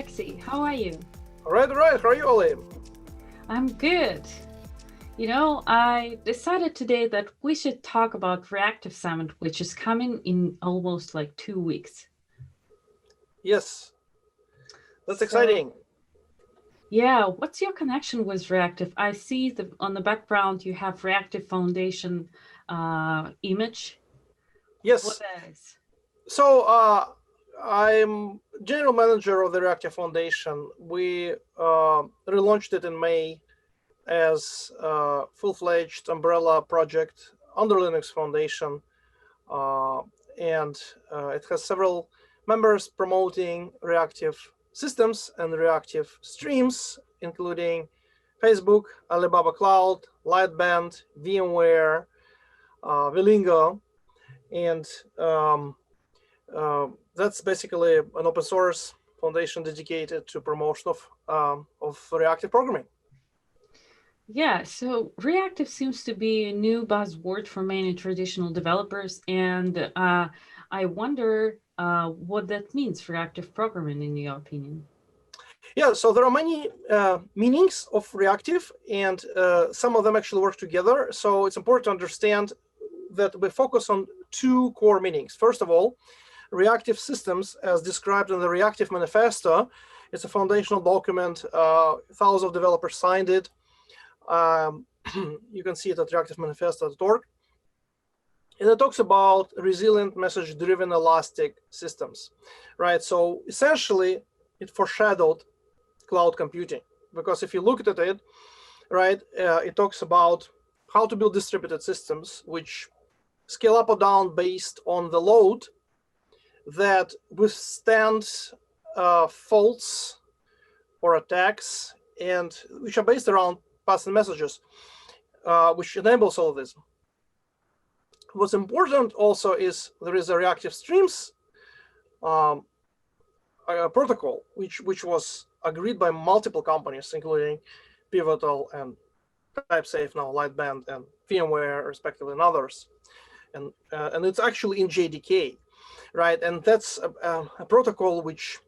Alexy. How are you? All right. How are you, Oli? I'm good. I decided today that we should talk about Reactive Summit, which is coming in almost like 2 weeks. Yes, that's So, exciting. yeah, what's your connection with Reactive? I see that on the background you have Reactive Foundation image. What Yes. that is? So I'm general manager of the Reactive Foundation. We relaunched it in May as a full-fledged umbrella project under Linux Foundation, uh, and it has several members promoting reactive systems and reactive streams, including Facebook, Alibaba Cloud, Lightband, VMware, Vilingo, and that's basically an open source foundation dedicated to promotion of reactive programming. Yeah, so reactive seems to be a new buzzword for many traditional developers, and I wonder what that means for reactive programming, in your opinion. Yeah, so there are many meanings of reactive, and some of them actually work together. So it's important to understand that we focus on two core meanings. First of all, reactive systems, as described in the Reactive Manifesto. It's a foundational document. Thousands of developers signed it. You can see it at reactivemanifesto.org. And it talks about resilient message-driven elastic systems, right? So essentially, it foreshadowed cloud computing, because if you looked at it, right, it talks about how to build distributed systems which scale up or down based on the load, that withstand faults or attacks, and which are based around passing messages, which enables all of this. What's important also is there is a reactive streams protocol, which was agreed by multiple companies, including Pivotal and TypeSafe, now Lightband and VMware, respectively, and others. And it's actually in JDK, right? And that's a protocol which,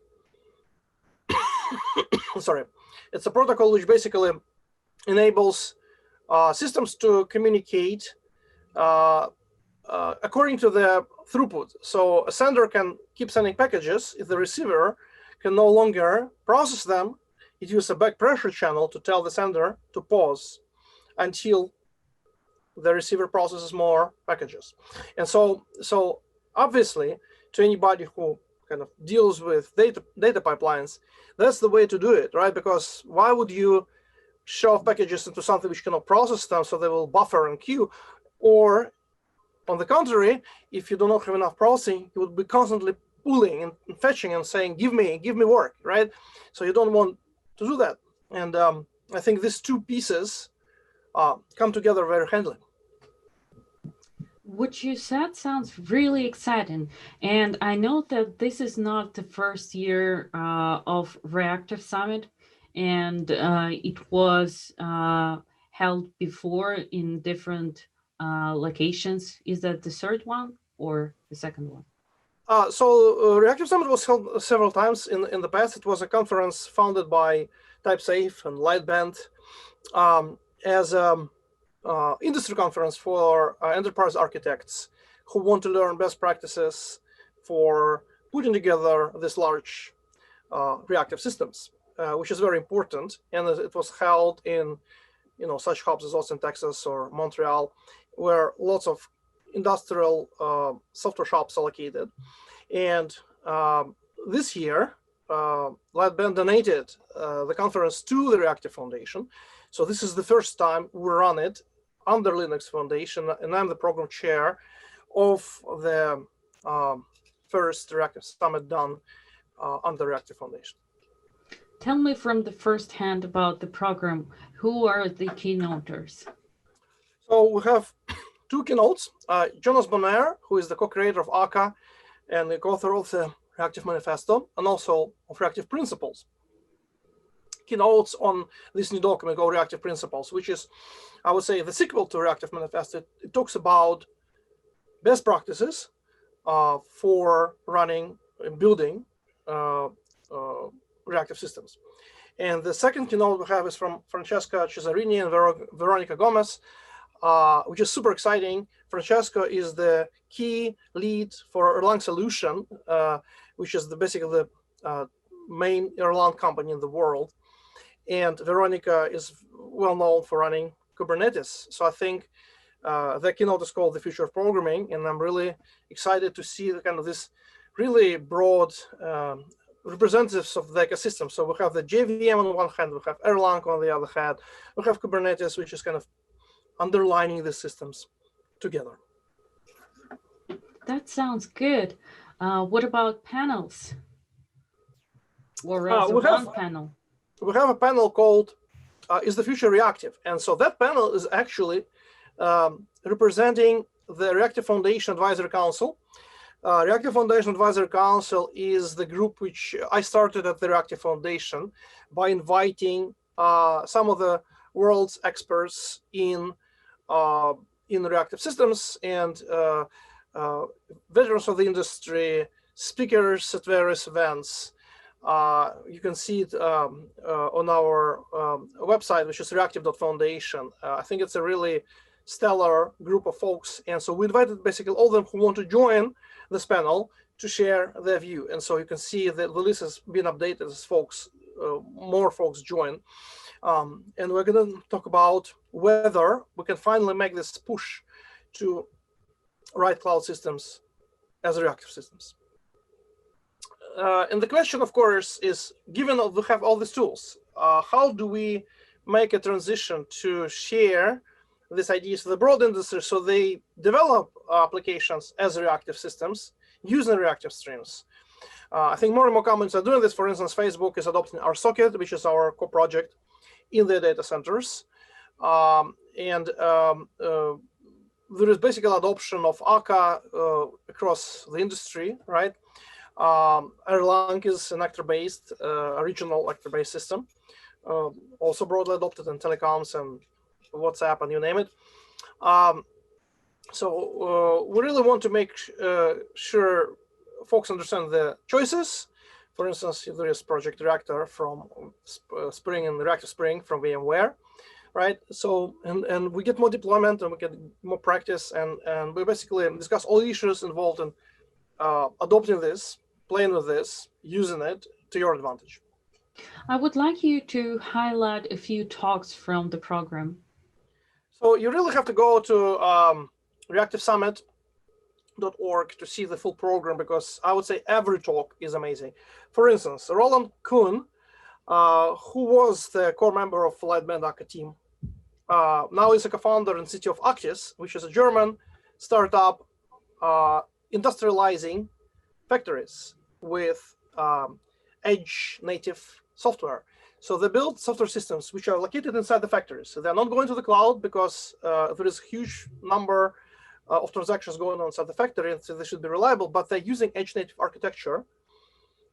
sorry, it's a protocol which basically enables systems to communicate according to the throughput. So a sender can keep sending packages if the receiver can no longer process them. It uses a back pressure channel to tell the sender to pause until the receiver processes more packages. And so obviously, to anybody who kind of deals with data pipelines, that's the way to do it, right? Because why would you shove packages into something which cannot process them, so they will buffer and queue? Or on the contrary, if you do not have enough processing, you would be constantly pulling and fetching and saying, give me work, right? So you don't want to do that. And I think these two pieces come together very handily. What you said sounds really exciting. And I know that this is not the first year of Reactive Summit, and it was held before in different locations. Is that the third one or the second one? Reactive Summit was held several times in the past. It was a conference founded by TypeSafe and Lightband as industry conference for enterprise architects who want to learn best practices for putting together this large reactive systems, which is very important. And it was held in such hubs as Austin, Texas, or Montreal, where lots of industrial software shops are located. And this year, Lightband donated the conference to the Reactive Foundation. So this is the first time we run it under Linux Foundation, and I'm the program chair of the first Reactive Summit done under Reactive Foundation. Tell me from the first hand about the program. Who are the keynoters? So we have two keynotes. Jonas Bonner, who is the co-creator of Akka and the co-author of the Reactive Manifesto, and also of Reactive Principles. Keynotes on this new document called Reactive Principles, which is, I would say, the sequel to Reactive Manifesto. It talks about best practices for running and building reactive systems. And the second keynote we have is from Francesca Cesarini and Veronica Gomez, which is super exciting. Francesca is the key lead for Erlang Solution, which is basically the main Erlang company in the world. And Veronica is well known for running Kubernetes. So I think the keynote is called The Future of Programming, and I'm really excited to see the kind of this really broad representatives of the ecosystem. So we have the JVM on one hand, we have Erlang on the other hand, we have Kubernetes, which is kind of underlining the systems together. That sounds good. What about panels? Or one panel? We have a panel called Is the Future Reactive? And so that panel is actually representing the Reactive Foundation Advisory Council. Reactive Foundation Advisory Council is the group which I started at the Reactive Foundation by inviting some of the world's experts in reactive systems and veterans of the industry, speakers at various events. You can see it on our website, which is reactive.foundation. I think it's a really stellar group of folks. And so we invited basically all of them who want to join this panel to share their view. And so you can see that the list has been updated as more folks join. And we're going to talk about whether we can finally make this push to write cloud systems as reactive systems. And the question, of course, is, given we have all these tools, how do we make a transition to share these ideas to the broad industry so they develop applications as reactive systems using reactive streams? I think more and more companies are doing this. For instance, Facebook is adopting RSocket, which is our core project in their data centers. There is basically adoption of Akka across the industry, right? Erlang is an actor-based, regional actor-based system, also broadly adopted in telecoms and WhatsApp and you name it. So we really want to make sure folks understand the choices. For instance, there is Project Reactor from Spring and Reactive Spring from VMware, right? So, and we get more deployment and we get more practice, and we basically discuss all the issues involved in adopting this, playing with this, using it to your advantage. I would like you to highlight a few talks from the program. So you really have to go to reactivesummit.org to see the full program, because I would say every talk is amazing. For instance, Roland Kuhn, who was the core member of Lightband Akka team, now is a co-founder and CTO of Actis, which is a German startup industrializing factories with edge native software. So they build software systems which are located inside the factories. So they're not going to the cloud because there is a huge number of transactions going on inside the factory, and so they should be reliable, but they're using edge native architecture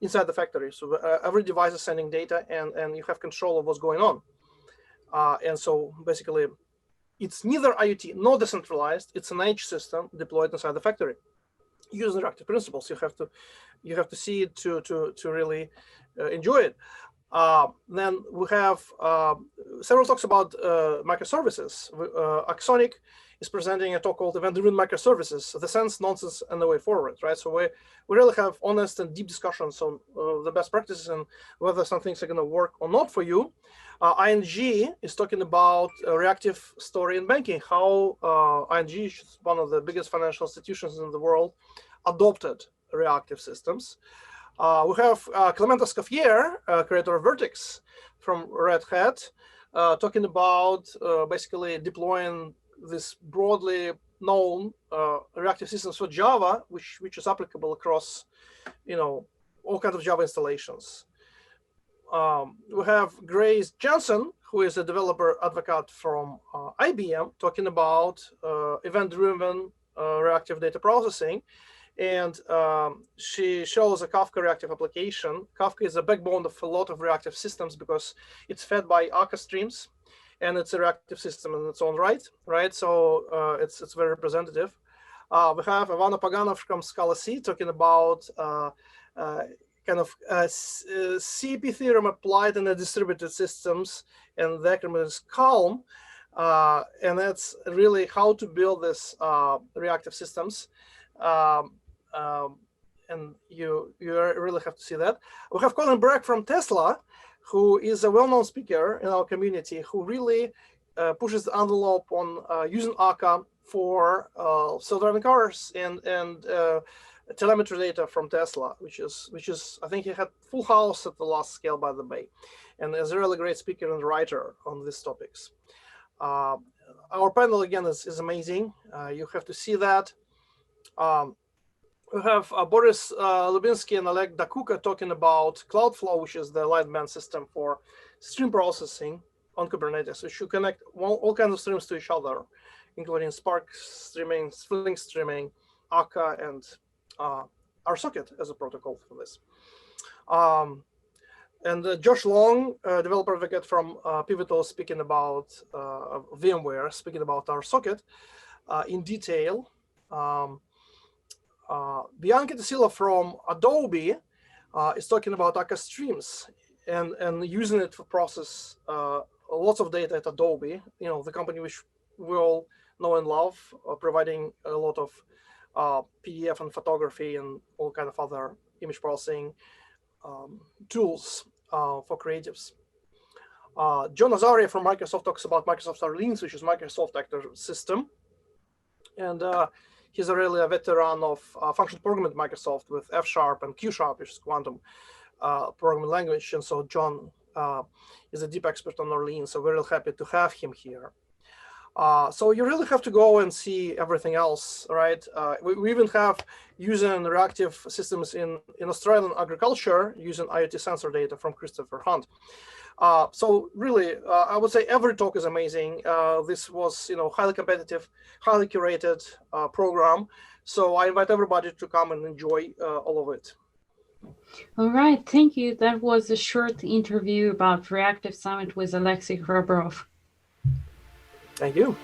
inside the factory. So every device is sending data, and you have control of what's going on. And so basically, it's neither IoT nor decentralized. It's an edge system deployed inside the factory using reactive principles. You have to see it to really enjoy it. Then we have several talks about microservices. Axonic is presenting a talk called Event-Driven Microservices, the sense, nonsense, and the way forward, right? So we really have honest and deep discussions on the best practices and whether some things are going to work or not for you. ING is talking about reactive story in banking, how ING, which is one of the biggest financial institutions in the world, adopted reactive systems. We have Clément Escoffier, creator of Vertex from Red Hat, talking about basically deploying this broadly known reactive systems for Java, which is applicable across, all kinds of Java installations. We have Grace Jansen, who is a developer advocate from IBM, talking about event-driven reactive data processing. And she shows a Kafka reactive application. Kafka is the backbone of a lot of reactive systems because it's fed by Akka streams, and it's a reactive system in its own right? So it's very representative. We have Ivana Paganov from Scala C talking about kind of CP theorem applied in the distributed systems, and the acronym is CALM. And that's really how to build this reactive systems. And you really have to see that. We have Colin Bragg from Tesla, who is a well-known speaker in our community, who really pushes the envelope on using Akka for self-driving cars and telemetry data from Tesla, which is I think he had full house at the last scale, by the way, and is a really great speaker and writer on these topics. Our panel again is amazing. You have to see that. We have Boris Lubinsky and Oleg Dakuka talking about Cloudflow, which is the lightband system for stream processing on Kubernetes, which should connect all kinds of streams to each other, including Spark streaming, Flink streaming, Akka, and RSocket as a protocol for this. And Josh Long, developer advocate from Pivotal, speaking about VMware, speaking about RSocket in detail. Bianca Tassila from Adobe is talking about Akka streams and using it to process lots of data at Adobe, the company which we all know and love, providing a lot of PDF and photography and all kind of other image processing tools for creatives. John Azaria from Microsoft talks about Microsoft Orleans, which is Microsoft Actor System. And he's really a veteran of functional programming at Microsoft with F# and Q#, which is quantum programming language. And so John is a deep expert on Orleans, so we're really happy to have him here. So you really have to go and see everything else, right? We even have using reactive systems in Australian agriculture using IoT sensor data from Christopher Hunt. So really, I would say every talk is amazing. This was, highly competitive, highly curated program. So I invite everybody to come and enjoy all of it. All right, thank you. That was a short interview about Reactive Summit with Alexy Khrabrov. Thank you.